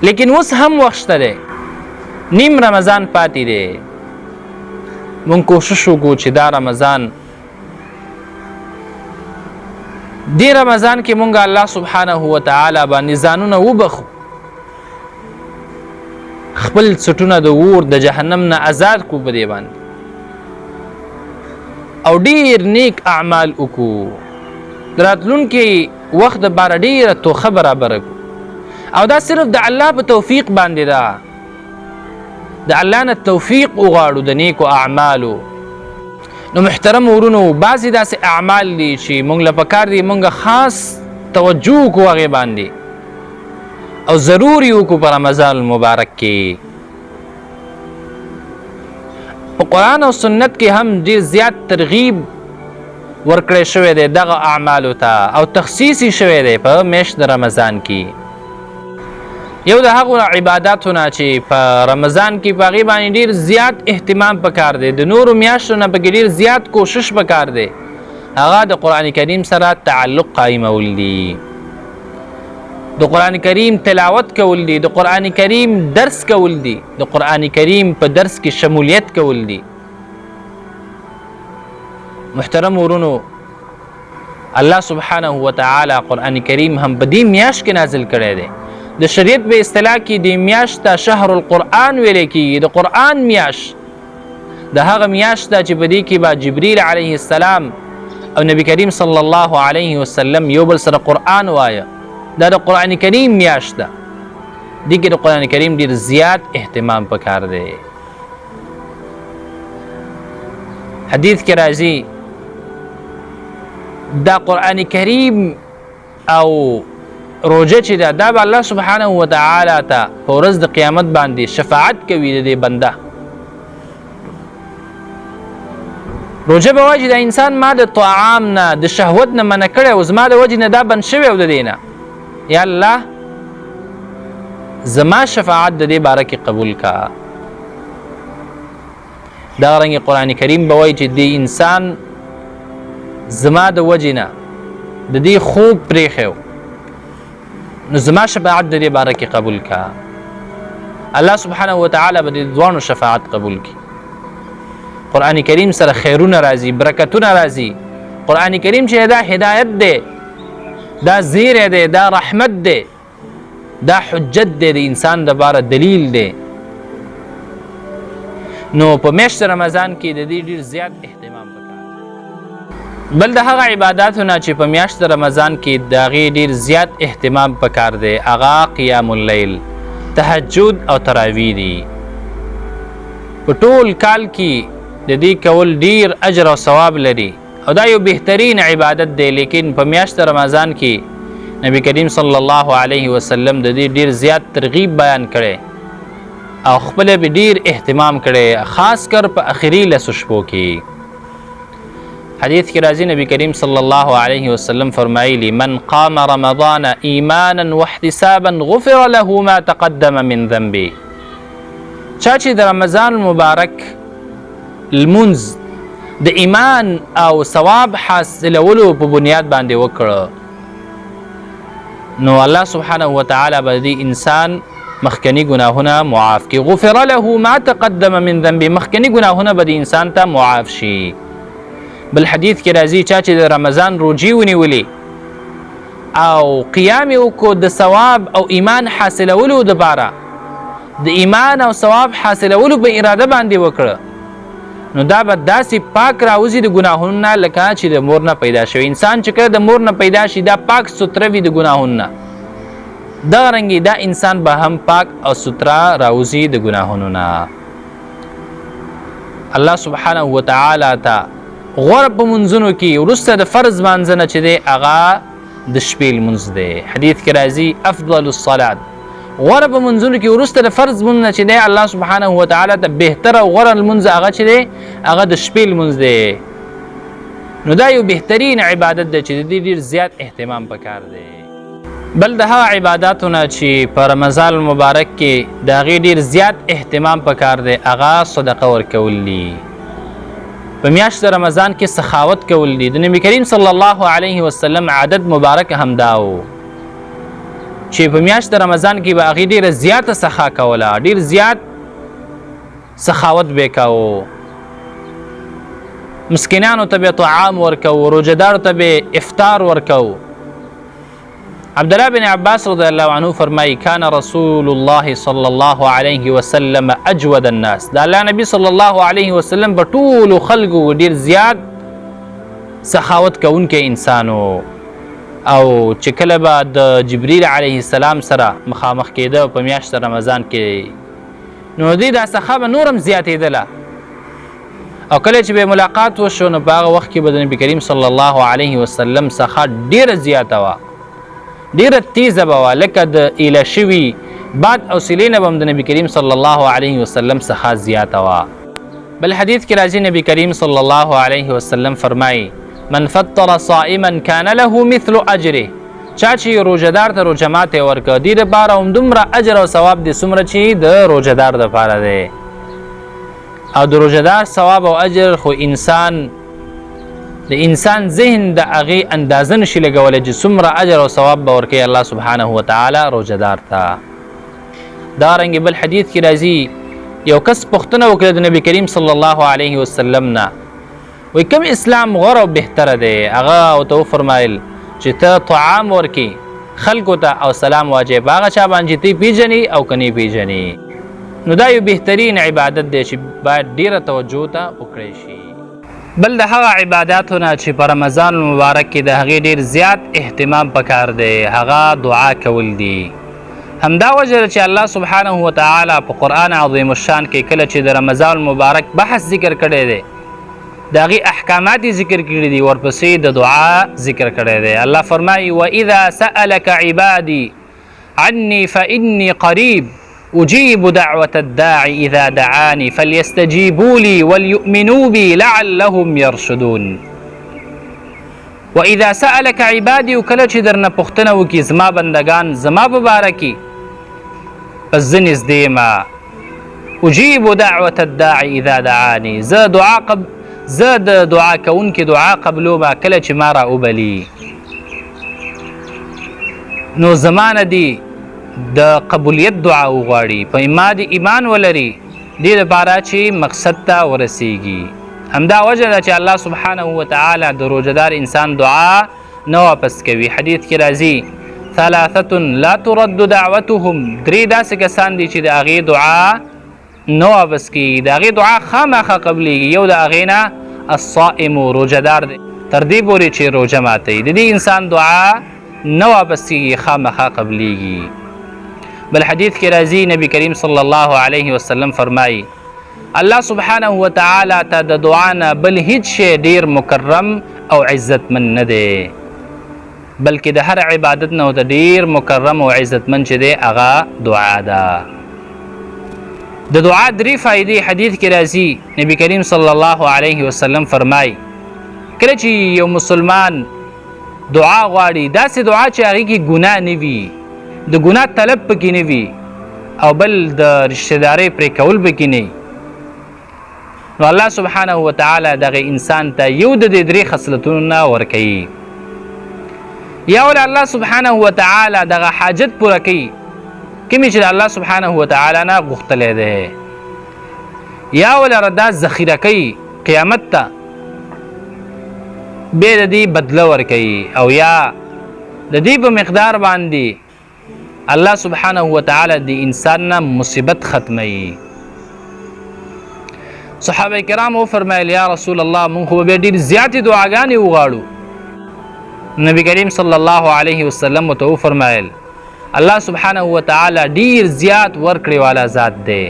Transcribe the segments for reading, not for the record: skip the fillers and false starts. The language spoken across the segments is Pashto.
لیکن اوس هم وخت شته دی، نیم رمضان پاتې دی. مونږ کوشش وکړو چې دا رمضان دې رمضان کې مونږ الله سبحانه وتعالی باندې ځانونه وبخو، خپل څټونه د اور د جهنم نه آزاد کړو په دې باندې، او ډیر نیک اعمال وکړو، د راتلونکي وخت دپاره ډیره توښه برابره کړو. او دا صرف د الله په توفیق باندې ده، د الله نه توفیق وغواړو د نیکو اعمالو. نو محترم ورونو، بعضې داسې اعمال دي چې مونږ له پکار دي مونږ خاص توجه وکړو هغې باندې، او ضرور یې وکړو په رمضان المبارک کې. په قرآن او سنت کې هم ډېر زیات ترغیب ورکړی شوی دی دغه اعمالو ته، او تخصیص یې شوی دی په میاشت د رمضان کې. یو د هغو عباداتو نه چې په رمضان کې په هغې باندې ډېر زیات اهتمام پکار دی، د نورو میاشتو نه پکې ډېر زیات کوشش پکار دی، هغه د قرآن کریم سره تعلق قایمول دي، د قرآن کریم تلاوت کول دي، د قرآن کریم درس کول دي، د قرآن کریم په درس کې شمولیت کول دي. محترم ورونو، الله سبحانه وتعالی قرآن کریم هم په دې میاشت کې نازل کړی دی. د شریعت په اصطلاح کې د میاشت ته شهر القرآن ویلی کېږي، د قرآن میاشت، د هغه میاشت ده چې په دې کې به جبریل علیه السلام او نبی کریم صلی الله علیه وسلم یو بل سره قرآن وایه. دا د قرآن کریم میاشت ده، دې کې د قرآن کریم ډېر زیات اهتمام پکار دی. حدیث کې راځي دا قرآن کریم او روجه چې ده، دا به الله سبحانه وتعالی ته په ورځ د قیامت باندې شفاعت کوي د دې بنده. روجه به وایي چې دا انسان ما د طعام نه د شهوت نه منع کړی او زما د وجې نه دا بند شوی او د دې نه، یا الله زما شفاعت د دې باره کې قبول کا. دغرنګې قرآن کریم به وایي چې دې انسان زما د وجې نه د دې خوب پرېښی نو زما شفاعت د دې باره کې قبول کا. الله سبحانه وتعالی به د دواړو شفاعت قبول کړي. قرآن کریم سره خیرونه راځي، برکتونه راځي. قرآن کریم چې دا هدایت دی، دا زیری دی، دا رحمت دی، دا حجت دی، د انسان دپاره دلیل دی. نو په میاشت رمضان کې د دې ډېر زیات اهتمام پکار. بل د هغه عباداتو نه چې په میاشت رمضان کې د هغې ډېر زیات اهتمام پکار دی، هغه قیام اللیل، تهجد او تراویح دي. په ټول کال کې د دې کول ډېر اجر او ثواب لري، او دا یو بهترین عبادت دی. لیکن په میاشت رمضان کې نبی کریم صلی الله علیه وسلم د دې ډېر زیات ترغیب بیان کړی او خپله به ډېر اهتمام کړی، خاص کر په اخري لسو شپو کې. حدیث کې راځي نبی کریم صلی الله علیه وسلم فرمایلی من قام رمضان ایمانا واحتسابا غفر له ما تقدم من ذنبه. چا چې د رمضان مبارک لمونځ د ایمان او ثواب حاصلولو په بنیاد باندې وکړه، نو الله سبحانه وتعالی به د انسان مخکنی گناهونه معاف کړي. غفر له ما تقدم من ذنبه، مخکنی گناهونه به د انسان ته معاف شي. بل حدیث کې راځي چا چې د رمضان روجې ونیولې او قیام یې وکړو د ثواب او ایمان حاصلولو دپاره، د ایمان او ثواب حاصلولو په اراده باندې وکړه، نو دا به داسې پاک راوځي د ګناهونو نه لکه چې د مور نه پیدا شوی. انسان چې کله د مور نه پیدا شي دا پاک ستره وي د ګناهونو نه، دغرنګې دا انسان به هم پاک او ستره راوځي د ګناهونو نه. الله سبحانه وتعالی ته غوره په منځونو کې وروسته د فرض مانځه نه چې دی هغه د شپې لمونځ دی. حدیث کې راځي افضل الصلات، غوره په منځونو کې وروسته د فرض مونځ نه چې دی الله سبحانه وتعالی ته بهتره او غوره لمونځ هغه چې دی هغه د شپې لمونځ دی. نو دا یو بهترین عبادت دی چې د دې ډېر زیات اهتمام پکار دی. بل د هغه عباداتو نه چې په رمضان المبارک کې د هغې ډېر زیات اهتمام پکار دی هغه صدقه ورکول دي. په میاشت رمضان کې سخاوت کول دي. د نبی کریم صلی الله علیه وسلم عادت مبارک همدا و چې په میاشت د رمضان کې به هغې ډېره زیاته سخا کوله، ډېر زیات سخاوت به کوو، مسکینانو ته به طعام ورکوو، روژهدارو ته به افطار ورکوو. عبدالله بن عباس رضی الله عنه فرمایي کان رسول الله صلی الله علیه وسلم اجود الناس، د الله نبی صلی الله علیه وسلم په ټولو خلکو ډېر زیات سخاوت کوونکی انسانو. او چې کله به د جبریل علیه السلام سره مخامخ کېده په میاشت رمضان کې، نو دې دا سخا به نور هم زیاتېدله. او کله چې به ملاقات وشو نو په هغه وخت کې به د نبي کریم صلی الله علیه وسلم څخه ډېره زیاته وه، ډېره تیزه به وه، لکه د ایله شوي باد او سیلې نه به هم د نبي کریم صلی الله علیه وسلم څخه زیاته وه. بل حدیث کې راځي نبي کریم صلی الله علیه وسلم فرمایي من فطر صائما کان له مثل اجره، چا چې روژهدار ته روژه ماتې ورکړه دې دپاره همدومره اجر او ثواب دی څومره چې د روژهدار دپاره دی. او د روژهدار ثواب او اجر خو د انسان ذهن د هغې اندازه نشي لګولی چې څومره اجر او ثواب به ورکوي الله سبحانه وتعالی روژهدار ته. دارنګې بل حدیث کې راځي یو کس پوښتنه وکړه د نبي کریم صلی الله علیه وسلم نه، وایي کوم اسلام غوره او بهتره دی؟ هغه ورته وفرمایل چې ته طعام ورکې خلکو ته او سلام واچوې په هغه چا باندې چې تی پیژنې او که نه پیژنې. نو دا یو بهترین عبادت دی چې باید ډیره توجه ته وکړی شي. بل د هغه عباداتو نه چې په رمضان المبارک کې د هغې ډیر زیات اهتمام پکار دی هغه دعا کول دي. همدا وجه چې الله سبحانه وتعالی په قرآن عظیم الشان کې کله چې د رمضان المبارک بحث ذکر کړی دی د هغې احکامات ذکر کړي دي، ورپسې د دعا ذکر کړی دی. الله فرمایي وَإِذَا سَأَلَكَ عِبَادِي عَنِّي فَإِنِّي قَرِيبٌ أجيب دعوة الداع إذا دعاني فليستجيبوا لي وليؤمنوا بي لعلهم يرشدون. وإذا سألك عبادي وکله چې درنه پوښتنه وکړي زما بندگان زما په باره کې پس زه نږدې یم. أجيب دعوة الداع إذا دعاني، زه د دعا کوونکي دعا قبلومه کله چې ما را وبلي. نو زمانه دی د قبولیت دعا وغواړي، په ما د ایمان ولري، دې دپاره چې مقصد ته ورسیږي. همدا وجه ده چې الله سبحانه وتعالی د روژهدار انسان دعا نه واپس کوي. حدیث کې راځي ثلاثة لا ترد دعوتهم، درې داسې کسان دي چې د هغې دعا نه واپس کیږي، د هغې دعا خامخا قبلیږي. یو د هغې نه الصائم روژهدار دی، تر دې پورې چې روژه ماتوي د دې انسان دعا نه واپس کیږي، خامخا قبلیږي. بل حدیث کې راځي نبی کریم صلی الله علیه وسلم فرمایي الله سبحانه وتعالی ته د دعا نه بل هیڅ شی ډیر مکرم او عزتمن نه دی، بلکې د هر عبادت نه ورته ډیر مکرم او عزتمن چې دی هغه دعا ده. د دعا درې فایدې حدیث کې راځي نبی کریم صلی الله علیه وسلم فرمایي کله چې یو مسلمان دعا غواړي داسې دعا چې هغې کې ګناه نه وي، د ګناه طلب پکې نه وي، او بل د رشتهدارۍ پرې کول پکې نه، نو الله سبحانه وتعالی دغه انسان ته یو د دې درې خصلتونو نه ورکوي. یا ول الله سبحانه وتعالی دغه حاجت پوره کوي کومې چې د الله سبحانه وتعالی نه غوښتلی دی، یا ول دا ذخیره کوي قیامت ته بیا د دې بدله ورکوي، او یا د دې په مقدار باندې الله سبحانه وتعالی د انسان نه مصیبت ختموي. صحابه کرام وفرمایل یا رسول الله مونږ خو به ډېر زیاتې دعاګانې وغواړو. نبی کریم صلی الله علیه وسلم ورته وفرمایل الله سبحانه وتعالی ډېر زیات ورکړې والا ذات دی.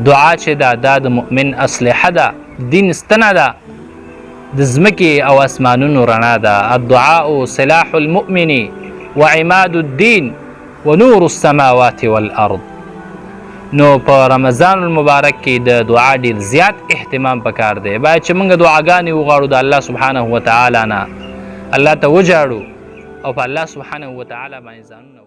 دعا چې ده دا د مؤمن اسلحه ده، دین ستنه ده، د ځمکې او اسمانونو رڼا ده. الدعاء سلاح المؤمن وعماد الدین ونور السماوات والارض. نو په رمضان المبارک کې د دعا ډیر زیات اهتمام پکار دی. باید چې موږ دعاګانې وغواړو د الله سبحانه وتعالی نه، الله ته وجاړو او په الله سبحانه وتعالی باندې ځانونه